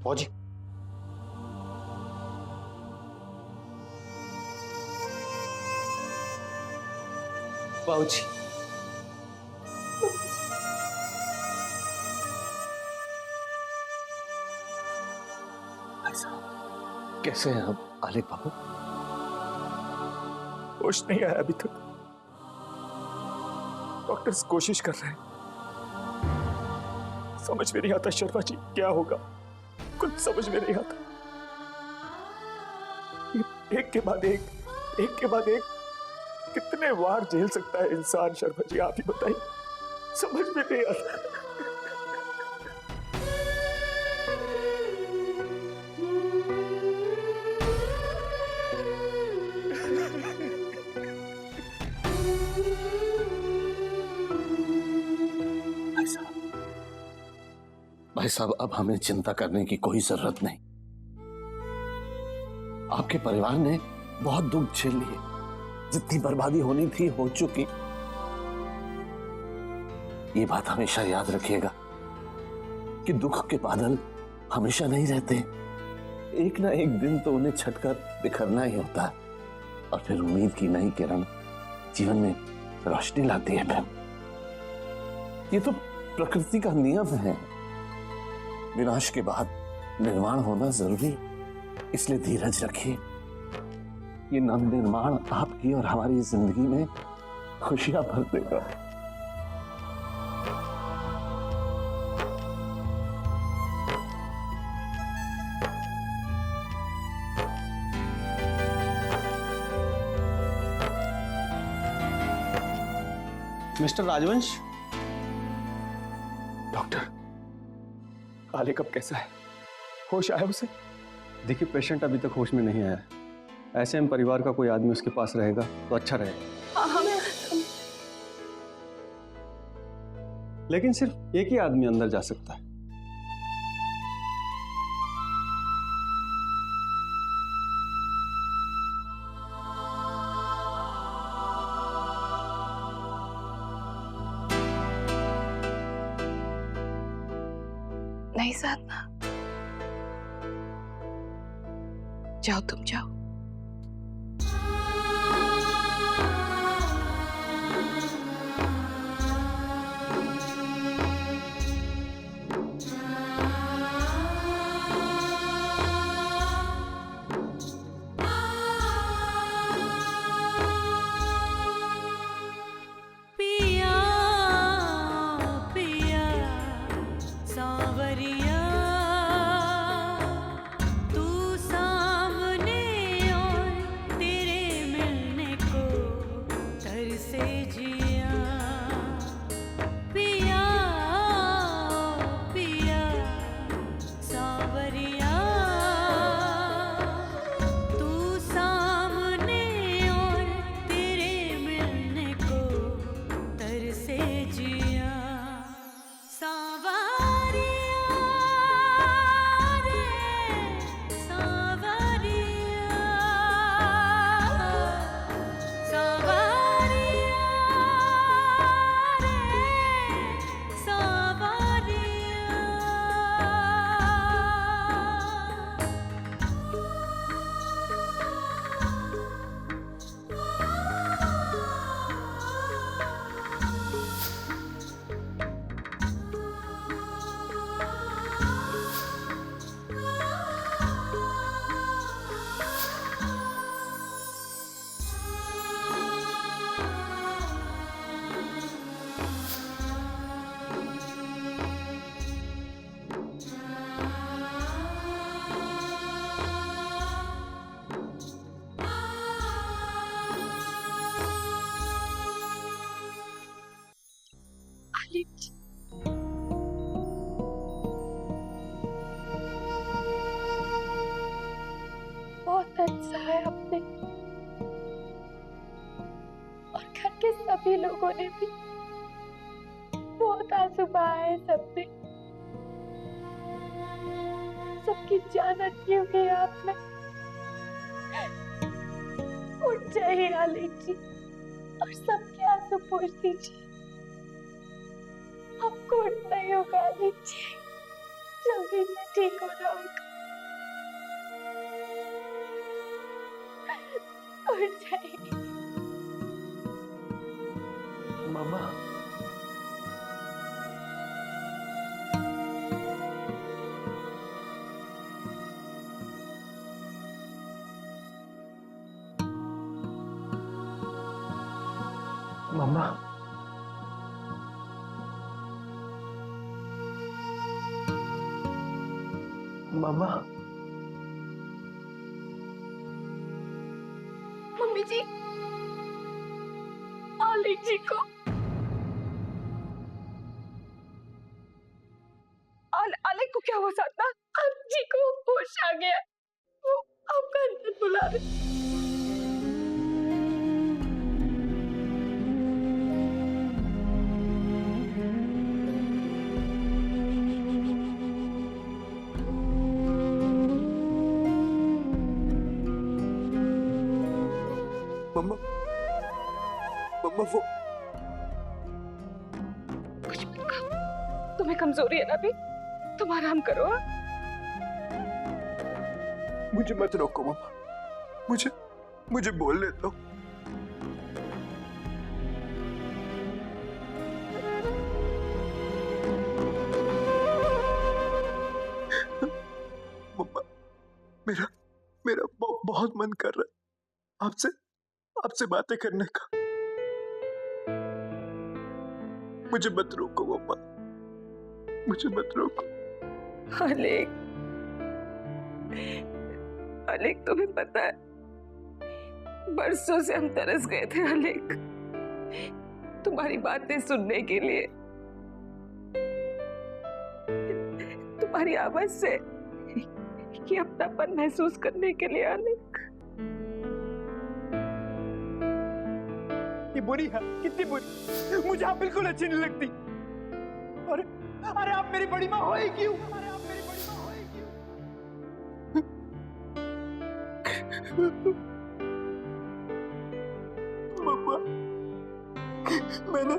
फौजी, बाबूजी, कैसे हैं आप आलिक बाबू? होश नहीं आया अभी तक। डॉक्टर्स कोशिश कर रहे हैं। समझ में नहीं आता शर्मा जी क्या होगा, कुछ समझ में नहीं आता। एक के बाद एक कितने वार झेल सकता है इंसान शर्मा जी, आप ही बताइए, समझ में नहीं आता। भाई साहब, अब हमें चिंता करने की कोई जरूरत नहीं। आपके परिवार ने बहुत दुख झेल लिए, जितनी बर्बादी होनी थी हो चुकी। ये बात हमेशा याद रखिएगा कि दुख के बादल हमेशा नहीं रहते। एक ना एक दिन तो उन्हें छटकर बिखरना ही होता है, और फिर उम्मीद की नई किरण जीवन में रोशनी लाती है। ये तो प्रकृति का नियम है। विनाश के बाद निर्माण होना जरूरी, इसलिए धीरज रखिए। ये नवनिर्माण आपकी और हमारी जिंदगी में खुशियां भर देगा। मिस्टर राजवंश। डॉक्टर, आलिक अब कैसा है? होश आया उसे? देखिए, पेशेंट अभी तक होश में नहीं आया है। ऐसे में परिवार का कोई आदमी उसके पास रहेगा तो अच्छा रहेगा। लेकिन सिर्फ एक ही आदमी अंदर जा सकता है। नहीं साधना, जाओ तुम जाओ। बहुत अच्छा है आपने, और घर के सभी लोगों ने भी बहुत आंसू बहाए। सबने, सबकी जान रखी हुई आपने। उठ जाइए आलिक जी और सबके आंसू पोंछ दीजिए। आपको उठना ही होगा आलिक जी। जल्दी से ठीक हो जाऊंगा। उठ जाएगी। मामा, मामा, मामा, मम्मी जी, आलिक जी को आलिक को क्या हुआ साधना? आलिक जी को होश आ गया। वो आपका अंदर बुला रहे। मम्मा, मम्मा वो कुछ मत कहो, तुम्हें कमजोरी है ना अभी, तुम आराम करो। हाँ? मुझे मत रोको मम्मा, मुझे बोलने दो। मम्मा, मेरा बहुत मन कर रहा है आपसे बातें करने का। मुझे मत रोको मम्मा, मुझे मत रोको। अलेक, तुम्हें पता है बरसों से हम तरस गए थे अलेक, तुम्हारी बातें सुनने के लिए, तुम्हारी आवाज से ये अपनापन महसूस करने के लिए। अलेक, ये बुरी है, कितनी बुरी। मुझे आप बिल्कुल अच्छी नहीं लगती। अरे आप मेरी बड़ी माँ हो ही क्यों? अरे आप मेरी बड़ी माँ हो ही क्यों? मम्मा, मैंने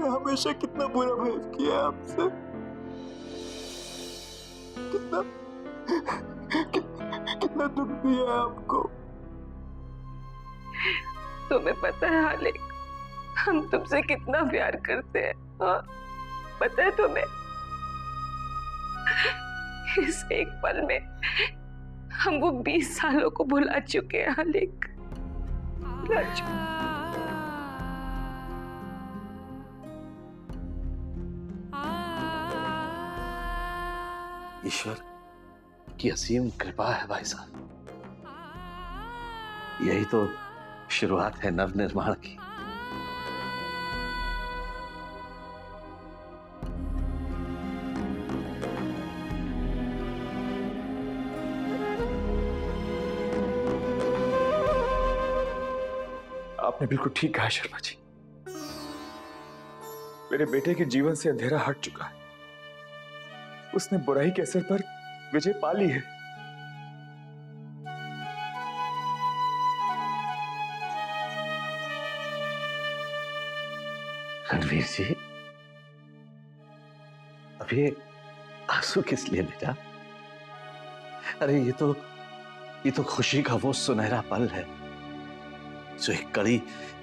हमेशा कितना बुरा भेद किया है आपसे। कितना दुख दिया है आपको। तुम्हें पता है अलेक, हम तुमसे कितना प्यार करते हैं। हाँ, पता है तुम्हें? इस एक पल में हम वो 20 सालों को भुला चुके हैं अलेक, भुला चुके। ईश्वर की असीम कृपा है भाई साहब। यही तो शुरुआत है नवनिर्माण की। आपने बिल्कुल ठीक कहा शर्मा जी। मेरे बेटे के जीवन से अंधेरा हट चुका है। उसने बुराई के असर पर विजय पा ली है। रणवीर जी, अब ये आंसू किस लिए बेटा? अरे ये तो खुशी का वो सुनहरा पल है जो एक कड़ी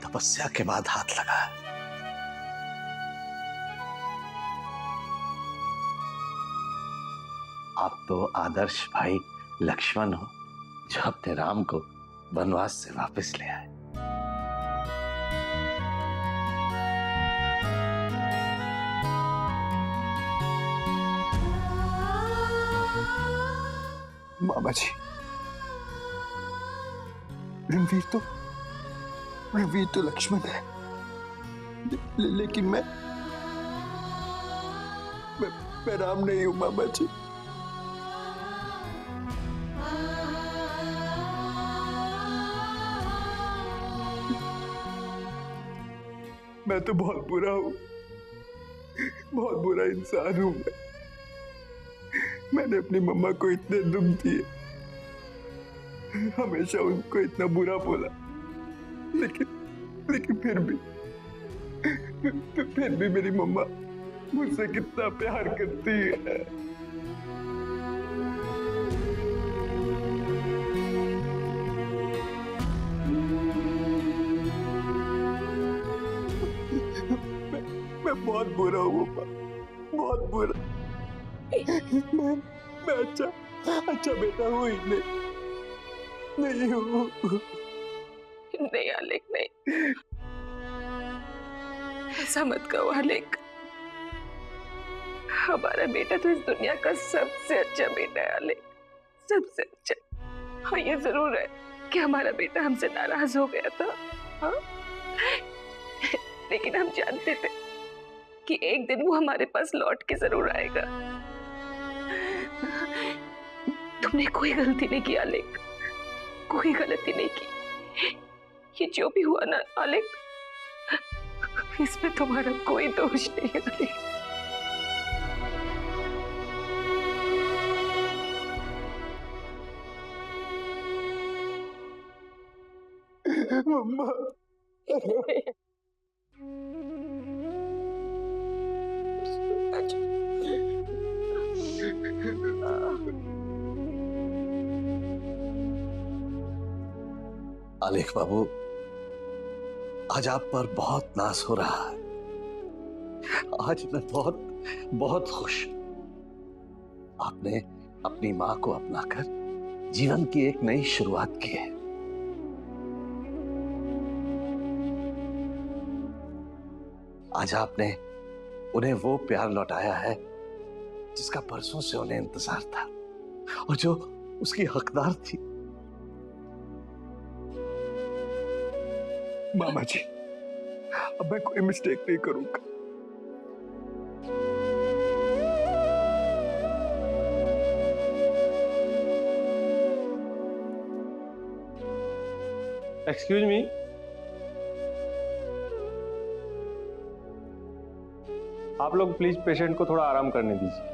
तपस्या के बाद हाथ लगा है। आप तो आदर्श भाई लक्ष्मण हो जो अपने राम को वनवास से वापस ले आए। मामा जी, रणवीर तो लक्ष्मण है, लेकिन मैं राम नहीं हूं मामा जी। मैं तो बहुत बुरा हूं, बहुत बुरा इंसान हूं मैं। मैंने अपनी मम्मा को इतने दुख दिए, हमेशा उनको इतना बुरा बोला, लेकिन फिर भी मेरी मम्मा मुझसे कितना प्यार करती है। मैं बहुत बुरा हूँ पापा, बहुत बुरा। मैं अच्छा बेटा हूँ ही नहीं हूँ। नहीं आलेख, नहीं, ऐसा मत कहो आलेख। हमारा बेटा तो इस दुनिया का सबसे अच्छा बेटा है आलेख, सबसे अच्छा। हाँ, ये जरूर है कि हमारा बेटा हमसे नाराज हो गया था, हाँ? लेकिन हम जानते थे कि एक दिन वो हमारे पास लौट के जरूर आएगा। तुमने कोई गलती नहीं की आलेख, कोई गलती नहीं की। ये जो भी हुआ ना आलेख, इसमें तुम्हारा कोई दोष नहीं है आलेख। मम्मा, आलेख बाबू, आज आप पर बहुत नाज हो रहा है। आज मैं बहुत बहुत खुश हूं। आपने अपनी मां को अपनाकर जीवन की एक नई शुरुआत की है। आज आपने उन्हें वो प्यार लौटाया है जिसका परसों से उन्हें इंतजार था और जो उसकी हकदार थी। मामा जी, अब मैं कोई मिस्टेक नहीं करूंगा। एक्सक्यूज मी, आप लोग प्लीज पेशेंट को थोड़ा आराम करने दीजिए।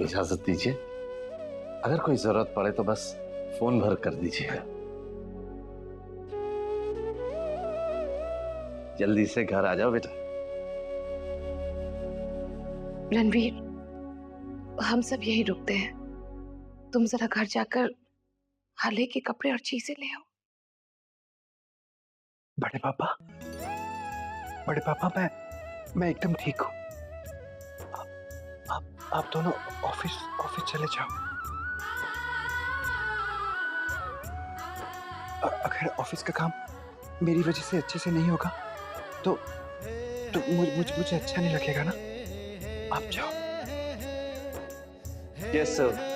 इजाजत दीजिए, अगर कोई जरूरत पड़े तो बस फोन भर कर दीजिएगा। जल्दी से घर आ जाओ बेटा। रणवीर, हम सब यही रुकते हैं, तुम जरा घर जाकर हाले के कपड़े और चीजें ले आओ। बड़े पापा, मैं एकदम ठीक हूँ। आप दोनों ऑफिस चले जाओ। अगर ऑफिस का काम मेरी वजह से अच्छे से नहीं होगा तो मुझे अच्छा नहीं लगेगा ना। आप जाओ। Yes sir.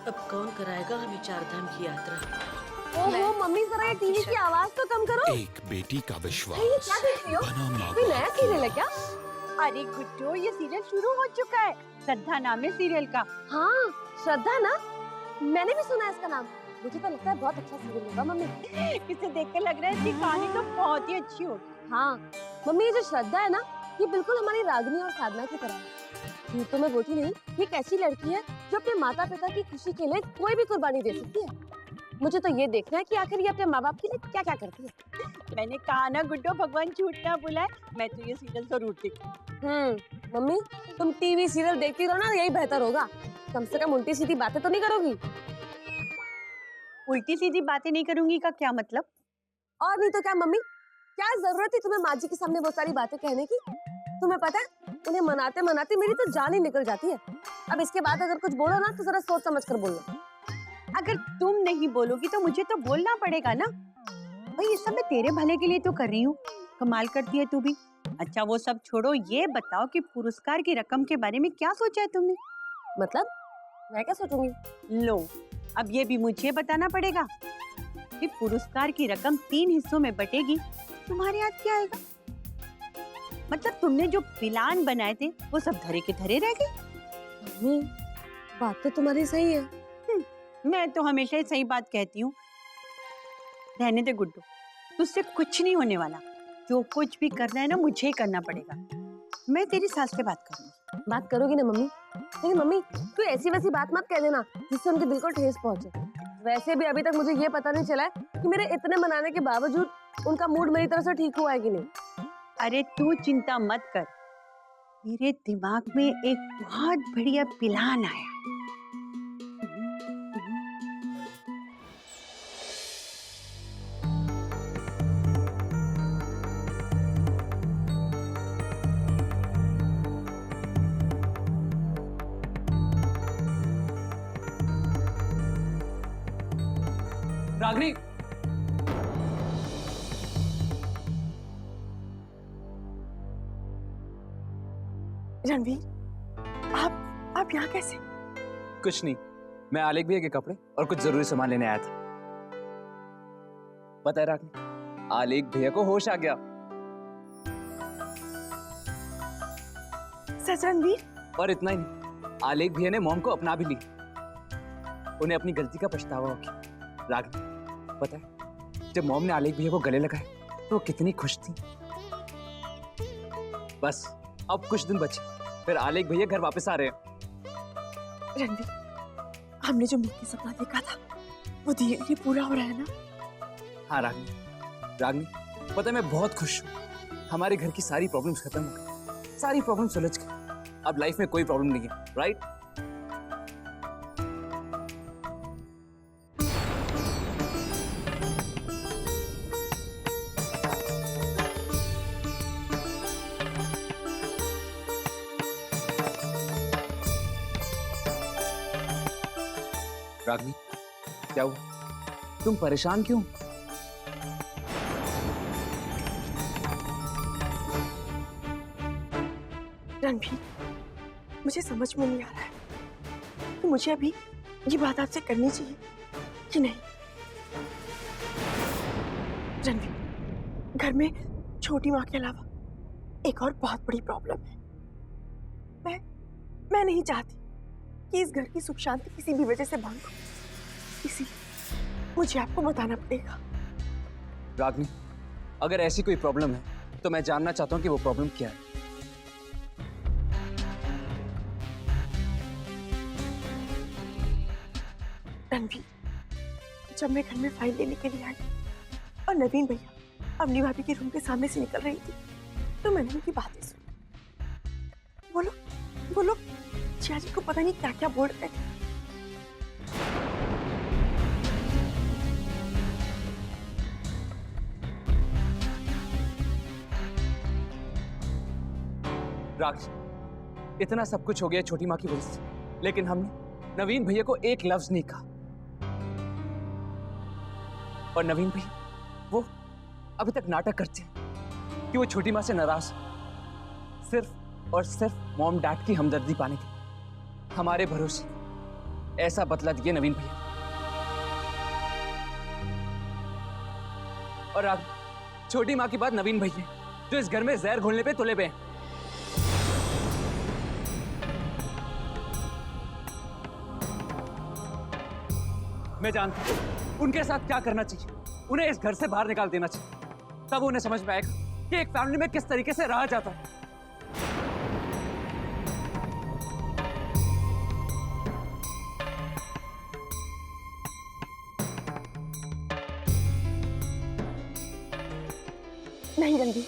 अब कौन कराएगा हमें चारधाम की यात्रा? ओहो मम्मी, जरा ये टीवी की आवाज तो कम करो। एक बेटी का विश्वास ये क्या देख रही हो? बना माँ कोई नया बाप सीरियल है क्या? अरे गुड्डो, ये सीरियल शुरू हो चुका है। श्रद्धा नाम है सीरियल का। हाँ, श्रद्धा ना, मैंने भी सुना है इसका नाम। मुझे तो लगता है बहुत अच्छा सीरियल होगा मम्मी। इसे देखकर लग रहा है इसकी कहानी तो बहुत ही अच्छी होगी। हाँ मम्मी, ये जो श्रद्धा है ना, ये बिल्कुल हमारी रागिनी और साधना की तरह है। ये तो मैं बोलती नहीं, ये एक ऐसी लड़की है जो अपने माता पिता की खुशी के लिए कोई भी कुर्बानी दे सकती है। मुझे तो ये देखना है कि आखिर ये अपने माँ बाप के लिए क्या क्या करती है। मैंने कहा ना गुड्डो, भगवान झूठ ना बुलाए। मैं तो ये सीरियल जरूर देखूं। मम्मी, तुम टीवी सीरियल देखती रहो ना, यही बेहतर होगा। कम से कम उल्टी सीधी बातें तो नहीं करोगी। उल्टी सीधी बातें नहीं करूंगी का क्या मतलब? और नहीं तो क्या मम्मी, क्या जरूरत थी तुम्हें माँ जी के सामने वो सारी बातें कहने की? तुम्हें पता है, उन्हें मनाते मनाते मेरी तो जान ही निकल जाती है। अब इसके बाद अगर कुछ बोलो ना तो जरा सोच समझ कर बोलो। अगर तुम नहीं बोलोगी तो मुझे तो बोलना पड़ेगा ना। भाई ये सब मैं तेरे भले के लिए तो कर रही हूँ। कमाल करती है तू भी। अच्छा वो सब छोड़ो, ये बताओ कि पुरस्कार की रकम के बारे में क्या सोचा है तुमने? मतलब मैं क्या सोचूंगी? लो, अब ये भी मुझे बताना पड़ेगा कि पुरस्कार की रकम 3 हिस्सों में बटेगी। तुम्हारे याद क्या आएगा? मतलब तुमने जो प्लान बनाए थे वो सब धरे के धरे रह गए। मम्मी, बात तो तुम्हारी सही है। मैं तो हमेशा ही सही बात कहती हूँ। रहने दे गुड्डू, तुझसे कुछ नहीं होने वाला। जो कुछ भी करना है ना मुझे ही करना पड़ेगा। मैं तेरी सास से बात करूंगी। बात करोगी ना मम्मी? लेकिन मम्मी तू ऐसी वैसी बात मत कह देना जिससे उनके दिल को ठेस पहुंचे। वैसे भी अभी तक मुझे ये पता नहीं चला है कि मेरे इतने मनाने के बावजूद उनका मूड मेरी तरफ से ठीक हुआ है कि नहीं। अरे तू चिंता मत कर, मेरे दिमाग में एक बहुत बढ़िया प्लान आया। रागनी, रणवीर, आप यहाँ कैसे? कुछ नहीं, मैं आलेख भैया के कपड़े और कुछ जरूरी सामान लेने आया था। पता है रागनी, आलेख भैया को होश आ गया। सच रणवीर? और इतना ही नहीं, आलेख भैया ने मॉम को अपना भी ली। उन्हें अपनी गलती का पछतावा हो गया। रागनी, पता है जब मॉम ने आलेख भैया को गले लगाया तो वो कितनी खुश थी। बस अब कुछ दिन बचे, फिर आलेख भैया घर वापस आ रहे हैं। रणवीर, हमने जो मिलकर सपना देखा था वो धीरे धीरे पूरा हो रहा है ना? हाँ रागनी, रागनी पता है मैं बहुत खुश हूँ। हमारे घर की सारी प्रॉब्लम्स खत्म हो गई, सारी प्रॉब्लम सुलझ गई। अब लाइफ में कोई प्रॉब्लम नहीं है, राइट? रागनी, क्या हुआ? तुम परेशान क्यों? रणवीर, मुझे समझ में नहीं आ रहा है कि मुझे अभी ये बात आपसे करनी चाहिए कि नहीं। रणवीर, घर में छोटी माँ के अलावा एक और बहुत बड़ी प्रॉब्लम है। मैं नहीं चाहती कि इस घर की सुख शांति किसी भी वजह से भंग हो, इसीलिए मुझे आपको बताना पड़ेगा। रागनी, अगर ऐसी कोई प्रॉब्लम है तो मैं जानना चाहता हूँ कि वो प्रॉब्लम क्या है। रणवीर, जब मैं घर में फाइल लेने के लिए आई और नवीन भैया अवनी भाभी के रूम के सामने से निकल रही थी तो मैंने उनकी बातें सुनी। वो लोग जिया जी को पता नहीं क्या क्या बोल रहे थे। राज, इतना सब कुछ हो गया छोटी माँ की वजह से, लेकिन हमने नवीन भैया को एक लफ्ज नहीं कहा। और नवीन भैया वो अभी तक नाटक करते हैं कि वो छोटी माँ से नाराज, सिर्फ और सिर्फ मॉम डैड की हमदर्दी पाने के हमारे भरोसे ऐसा बदला दिए नवीन भैया। और अब छोटी माँ की बात नवीन भैया जो इस घर में जहर घोलने पे तुले पे हैं। मैं जानता हूं उनके साथ क्या करना चाहिए, उन्हें इस घर से बाहर निकाल देना चाहिए, तब उन्हें समझ में आएगा कि एक फैमिली में किस तरीके से रहा जाता है। नहीं रणवीर,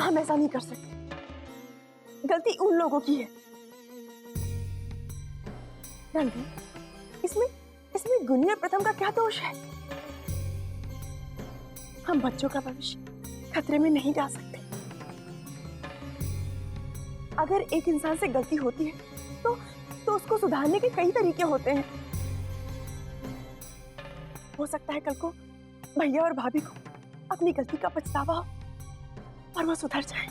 हम ऐसा नहीं कर सकते, गलती उन लोगों की है। रणवीर, इसमें गुनी और प्रथम का क्या दोष है? हम बच्चों का भविष्य खतरे में नहीं डाल सकते। अगर एक इंसान से गलती होती है तो उसको सुधारने के कई तरीके होते हैं। हो सकता है कल को भैया और भाभी को अपनी गलती का पछतावा हो और वो सुधर जाए।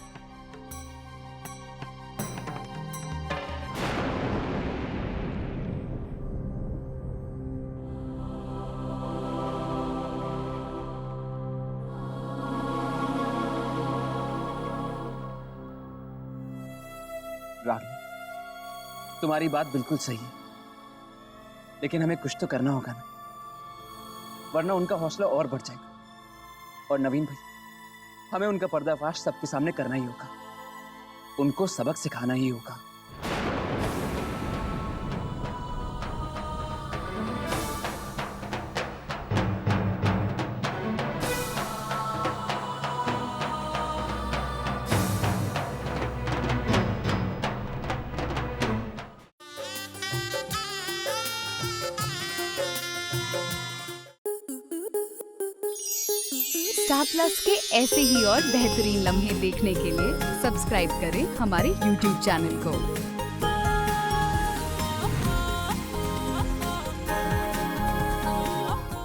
रानी, तुम्हारी बात बिल्कुल सही है, लेकिन हमें कुछ तो करना होगा ना, वरना उनका हौसला और बढ़ जाएगा। और नवीन भाई, हमें उनका पर्दाफाश सबके सामने करना ही होगा, उनको सबक सिखाना ही होगा। स्टार प्लस के ऐसे ही और बेहतरीन लम्हे देखने के लिए सब्सक्राइब करें हमारे YouTube चैनल को।